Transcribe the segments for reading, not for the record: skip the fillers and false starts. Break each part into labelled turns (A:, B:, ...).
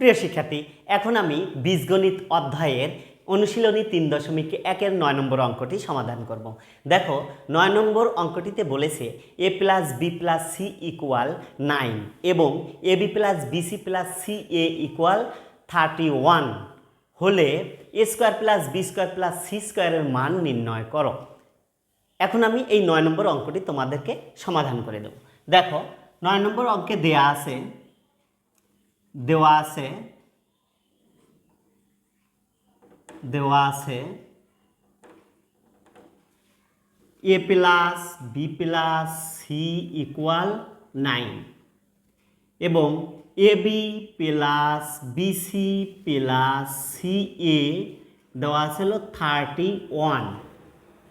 A: প্রিয় শিক্ষার্থী, এখন আমি বীজগণিত অধ্যায়ের অনুশীলনী 3.1-এর 9 নম্বর অঙ্কটি সমাধান করব। দেখো, 9 নম্বর অঙ্কটিতে বলেছে a + b + c = 9 এবং ab + bc + ca = 31 হলে a² + b² + c² এর মান নির্ণয় করো। এখন আমি এই 9 নম্বর অঙ্কটি তোমাদেরকে সমাধান করে দেব। দেখো, 9 নম্বর অঙ্কে দেওয়া আছে a + b + c = 9 এবং ab + bc + ca দেওয়া আছে হলো 31।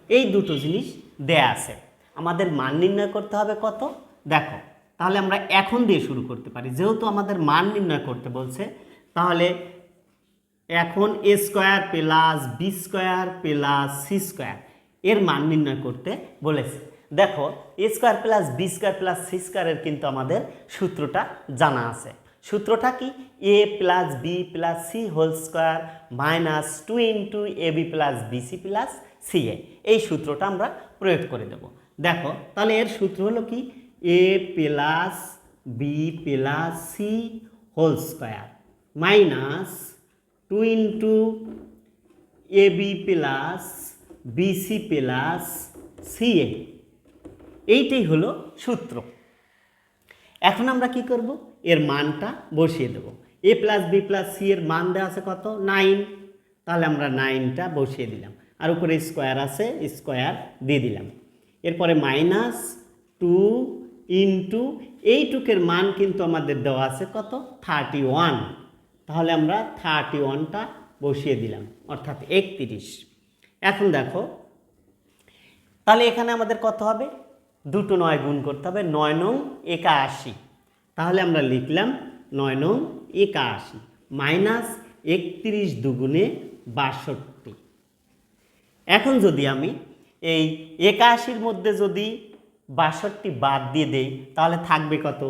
A: এই দুটো জিনিস দেয়া আছে, আমাদের মান নির্ণয় করতে হবে কত। দেখো, তাহলে আমরা এখন দিয়ে শুরু করতে পারি, যেহেতু আমাদের মান নির্ণয় করতে বলছে। তাহলে এখন a² + b² + c² এর মান নির্ণয় করতে বলেছে। দেখো, a² + b² + c² এর কিন্তু আমাদের সূত্রটা জানা আছে। সূত্রটা কি? a + b + c² - 2 * ab + bc + ca। এই সূত্রটা আমরা প্রয়োগ করে দেব। দেখো, তাহলে এর সূত্র হলো কি? a + b + c² - 2 * ab + bc + ca। এইটাই হলো সূত্র। এখন আমরা কি করব? এর মানটা বসিয়ে দেব। a + b + c এর মান দেওয়া আছে কত? 9। তাহলে আমরা 9টা বসিয়ে দিলাম, আর উপরে স্কোয়ার আছে, স্কোয়ার দিয়ে দিলাম। এরপরে -2 * এইটুকের মান কিন্তু আমাদের দেওয়া আছে কত? 31। তাহলে আমরা 31টা বসিয়ে দিলাম, অর্থাৎ 31। এখন দেখো, তাহলে এখানে আমাদের কত হবে? দুটো 9 গুণ করতে হবে, 9 নং 81। তাহলে আমরা লিখলাম 9 নং 81 - 31 দুগুণে 62। এখন যদি আমি এই 81-র মধ্যে যদি 62 বাদ দিয়ে দেই, তাহলে থাকবে কত?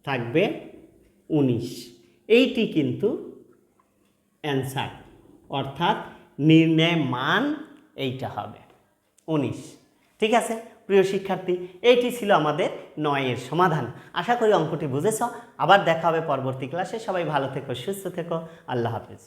A: থাকবে 19। এইটি কিন্তু অ্যান্সার, অর্থাৎ নির্ণয় মান এইটা হবে 19। ঠিক আছে প্রিয় শিক্ষার্থী, এইটি ছিল আমাদের 9-এর সমাধান। আশা করি অঙ্কটি বুঝেছ। আবার দেখা হবে পরবর্তী ক্লাসে। সবাই ভালো থেকো, সুস্থ থেকো। আল্লাহ হাফেজ।